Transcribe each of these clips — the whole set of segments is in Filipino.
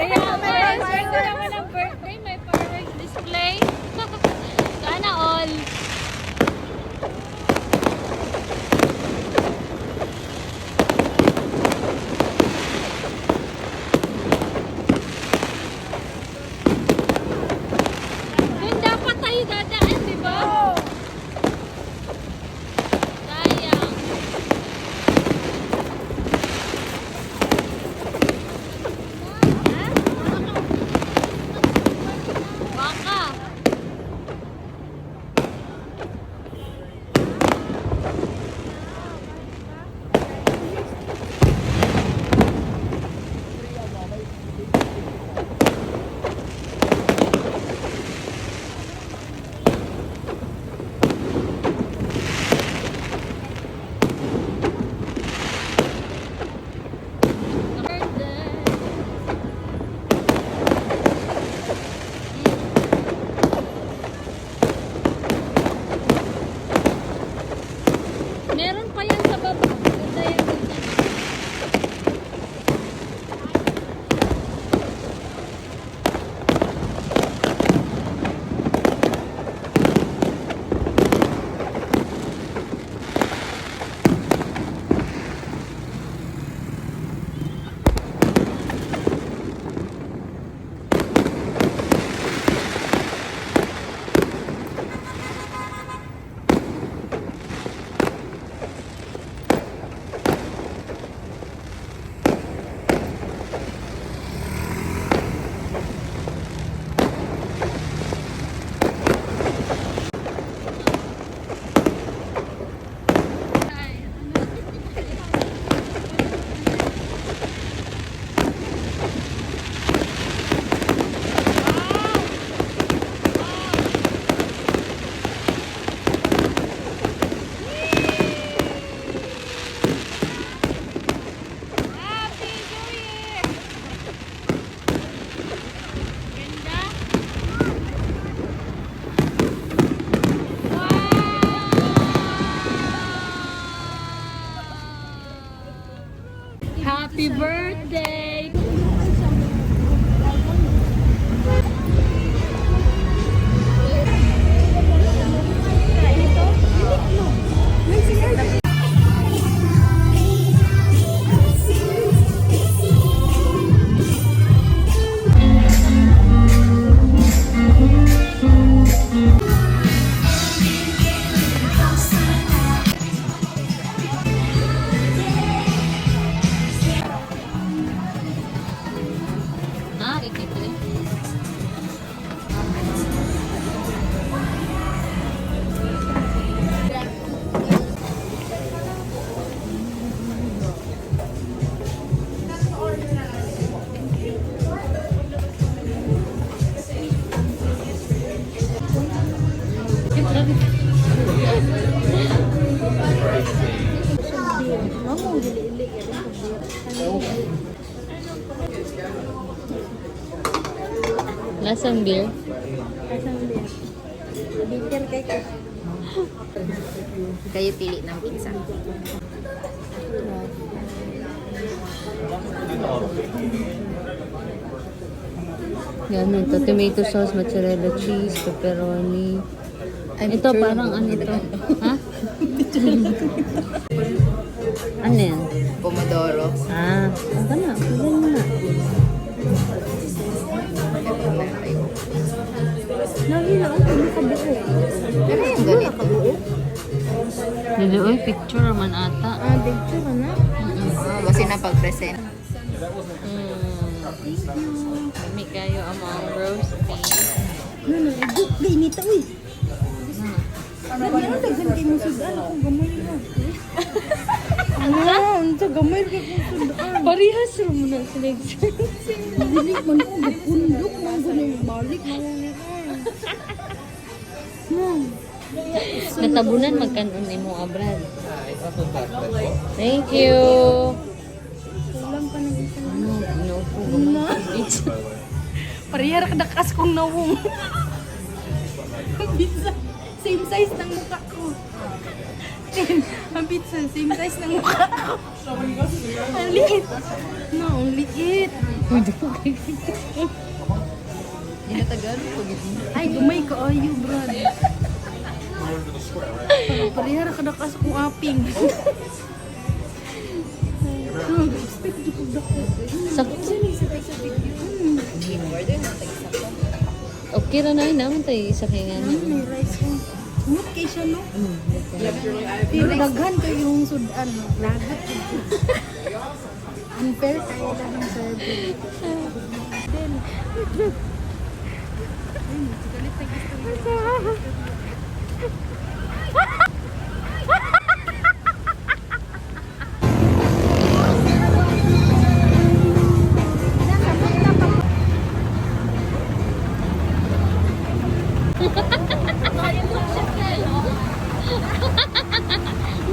Kaya may swerte naman ang birthday, may fireworks display. Sana all. Doon dapat tayo dadaan, di ba? Sayang. Baka. Meron pa yan sa baba. Ganda yan, ganda. Happy New Year! Ganda. Wow! Happy birthday! Ah, kikito eh. Lasang beer? Asang din. Bitter kay ko. Kayo pili ng pizza. Yan, ito. Tomato sauce, mozzarella cheese, pepperoni. Ito parang ano ito? Ha? Ano yan? Pomodoro. Ah, ano na? Pagyan mo na. Nahila ako kung nakabuo. Ano yung ganito? Dili, oy, picture man ata. Ah, picture ka na? Basta na pag-present. Kami kayo among roast beef. Ano, igok. Ganito, uy. Ano, daghan kayo mo sudan. Ako gamay mo. Ano, unsa gamay ka kung sudan. Parehas mo na sila. Dili man ko, gapundok. Man ko na yung balik. Natabunan magkanon ni mo abrad. Thank you. Kulang pa ng isa. Ano, inuupo gamay. Parehara ka dakas kong nawong. Ang pizza, same size ng mukha ko. Ang pizza, same size ng mukha ko. Ang liit. No, ang liit. Ginatagalog ko gito. Ay, gumay ka ayo, brad. Parihara ka na kas kung aping. Sakto. In-order na tag-isa ko. Okay ra na yun naman tayo isa kaya nga. May rice ko. Smooth kay siya, no? Pero daghan ko yung sudan. Lagat. Unfair tayo lang ng service. Then,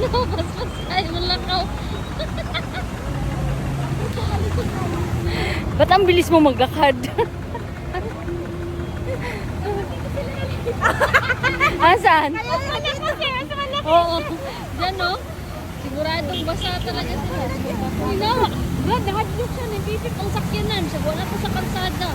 No, pas tayo malakaw. ba't ang bilis mo magkakad? Asan? Oo. Diyan no? Siguradong basa talaga sila. Hinawa. Brad, nahadlok siya. Nipipip ang sakyanan. Siya wala pa sa kalsada.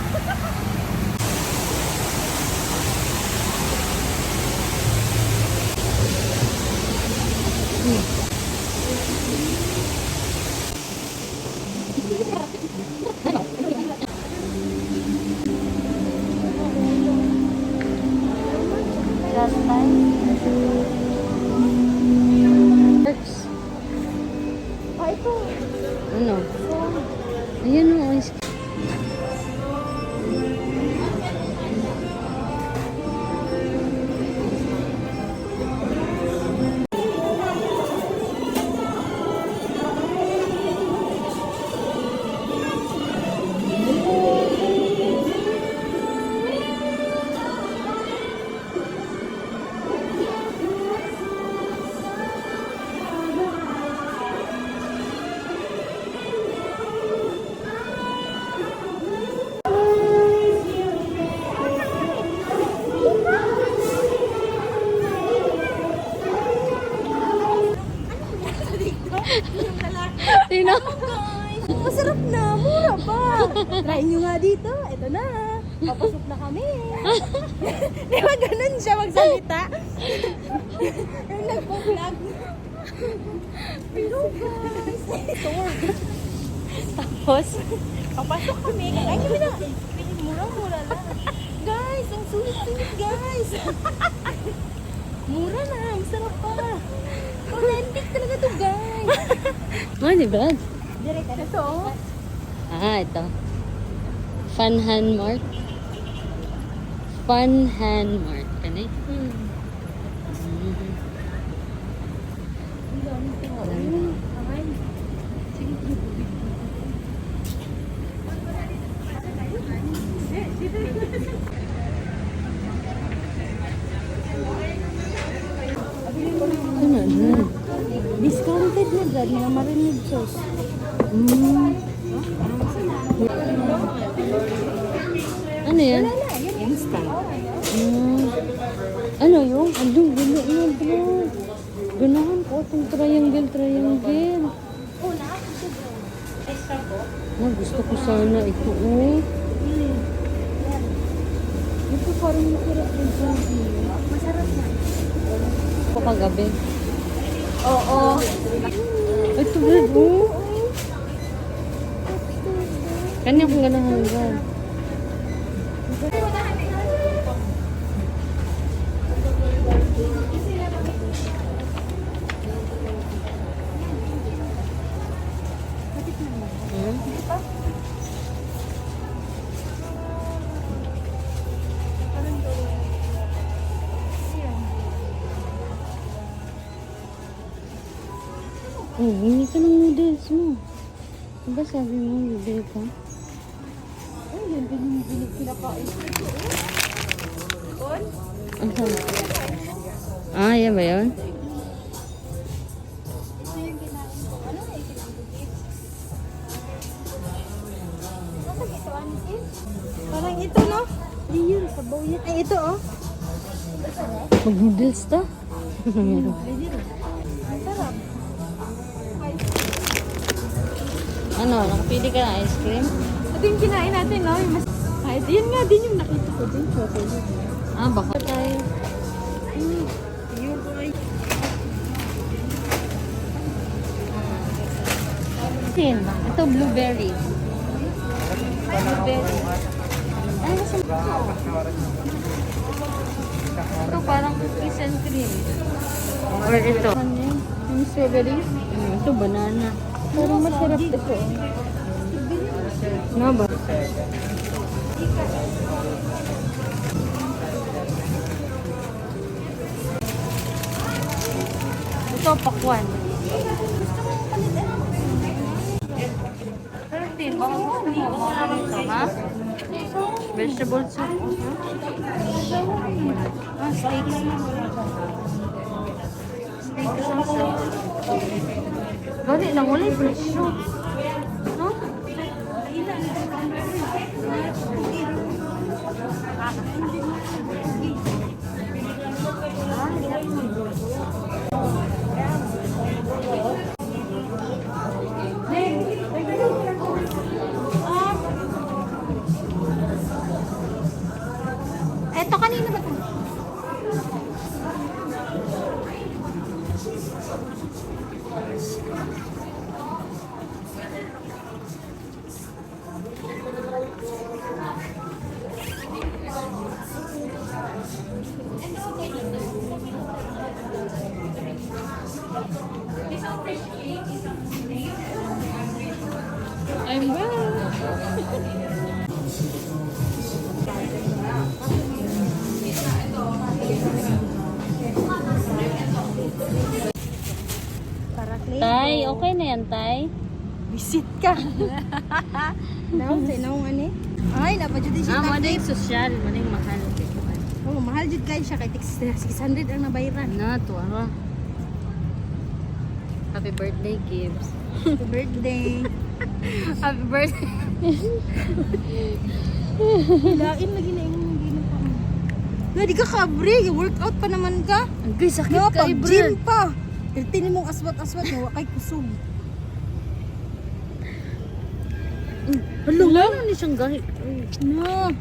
Last time? Works. Ah, ito. Ano? Ayan o. Ice Sino? Masarap na, mura pa. Try nyo nga dito. Ito na. Papasok na kami. Di ba ganun siya magsalita? Yung nagpo-vlog. Pero guys, tapos, papasok kami. Kakain kami na. Mura-mura lang. Guys, ang sulit-sulit guys. Mura na, masarap pa. Authentic talaga to guys. Ano ba? Direct ano to? Ah, ito. Fun Hand Mart. Fun Hand Mart. Ano eh? Ano na? Discounted na dyan, mga marinade sauce. Ano yan? Instant. Ano yung? Ano? Gano'n yun, bro. Ganahan ko itong triangle. Gusto ko sana ito, oh. Ito parang masarap din sa masarap na. Ito kagabi. Oo. Ito, bro. Kanya kong ganahan ba? Oh, hindi ka ng noodles mo. Diba sabi mo, bibili ka? Ay, yun, binibili kinakain. Ang sabi? Ah, yan ba yun? Ito yung kinain ko. Ano na yung kinain ko? Nasa ito, Anisin? Parang ito, no? Di yun, sabaw yan. Ay, ito, oh. Mag-noodles to? Ang sarap. Ano, nakapili ka ng ice cream? Ito Ito yung kinain natin, no? Yung mas... Kahit yun nga din yung nakita ko din. Ah, baka tayo. Yun, boy. Sin. Ito, blueberry. Blueberry. Ano ba siya? Ito parang cookies and cream. Or ito. Ano yun? Yung strawberry? Ito, banana. Parang masarap ito. Nga ba? Ito, pakwan. Pero din, baka gusto mo. Baka ito, ha? Vegetable soup. Ah, steaks. Steaks also. Gani lang, wala yung presyo. No? Eto, kanina ba ito? I'm back. Para clean. Tay, okay na yan, Tay. Visit ka. Daw, sinong ano eh? Ay, napadyo din siya. Maning social, maning mahal. Oh, mahal jud guys siya kay 600 ang nabayaran. Na, tuwa. Happy birthday, Gibbs. Happy birthday. Happy birthday. Lain lagi na yung gino pa. Nga, di ka kabre. Workout pa naman ka. Ang sakit Nga, ka, pag-gym pa. Tinin mong aswat-aswat na wakay kusog. Hala, ano ni siyang gahit? No.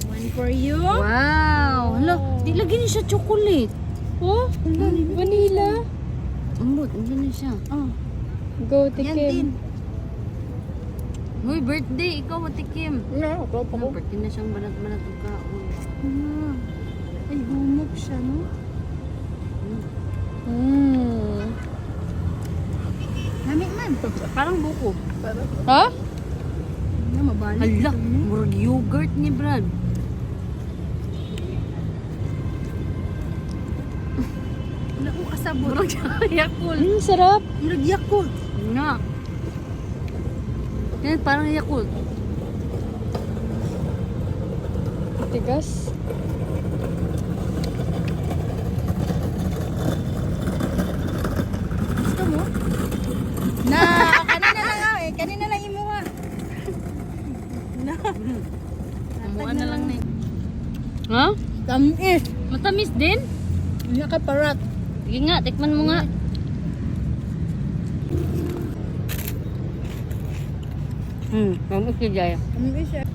One for you. Wow! Hala, di lagi niya siya chocolate. Oh, vanilla. Ambot, ano na siya? Oh, Go, yan din. Uy, birthday, ikaw matikim. No, go pa ko. Birthday na siyang banat-banat ang kaon. Ah. Ay, humok siya, no? Lami man. Parang buko. Ha? Nga, mabalik. Hala, murag yogurt ni Brad. Wala ko kasabot. Murag Yakult. Sarap. Murag Yakult. Nga. Yan, parang Yakult. Tigas. Gusto mo? Na, kanina lang nga eh. Kanina lang imuha. Na. Amuan na lang ni. Ha? Tamis. Matamis din? Nakaparat. Sige nga, tikman mo nga. Tamis ka, Jaya. Tamis siya.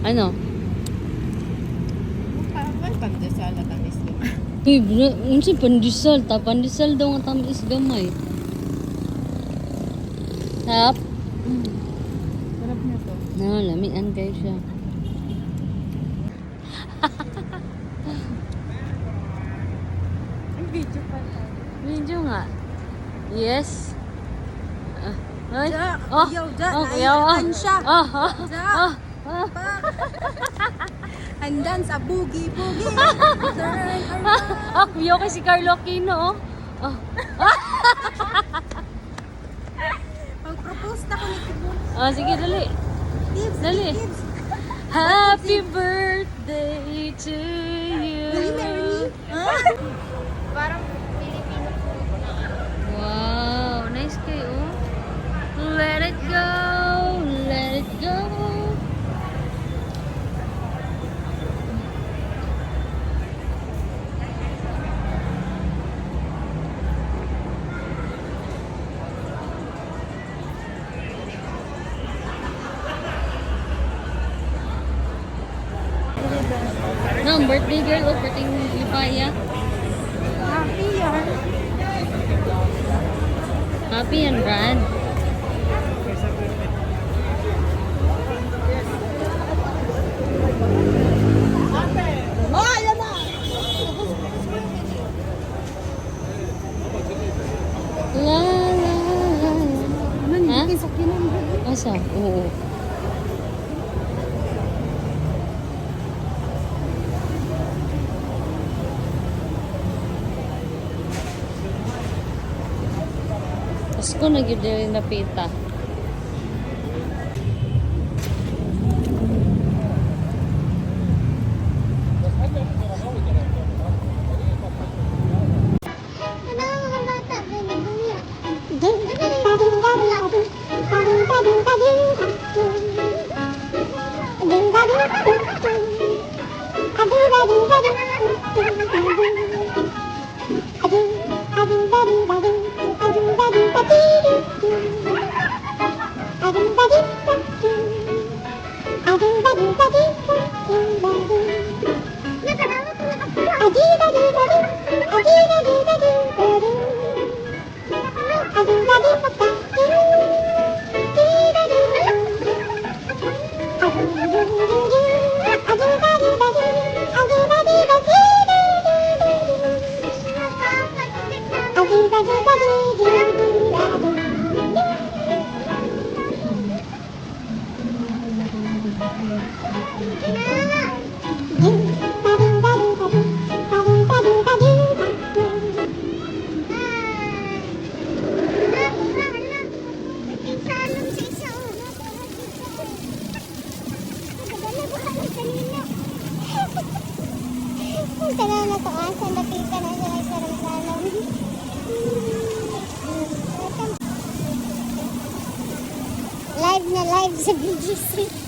Ano? Parang pandesal na tamis din. Uy, unsa pandesal? Ta pandesal daw nga tamis gamay. Tap. Sarap niya to. Na, lamian kayo siya. Ang video pa tayo. Medyo nga. Yes. Ay. Ja, Oh. yaw, ja, Kuyaw, naiyakan siya. Ah, ah, Ja. ah, ah. Handan sa boogie-boogie. Turn around. Ah, kuyaw kay si Carlo Aquino, oh. Oh. Pag-propose na ko ni Tibon. Ah, sige, dali. Tips, Dali. tips. Happy birthday to you. Will you marry me? Parang Filipino food. Wow, nice kayo. Let it go, let it go. birthday girl o perting lipaya. Happy yan. Happy and Brad. Oh, ayan na! La la la. Ano, Ha? hindi kayo sakyanan. Asa? Oo. Tapos ko nag-yun din napita. Live na live sa BGC.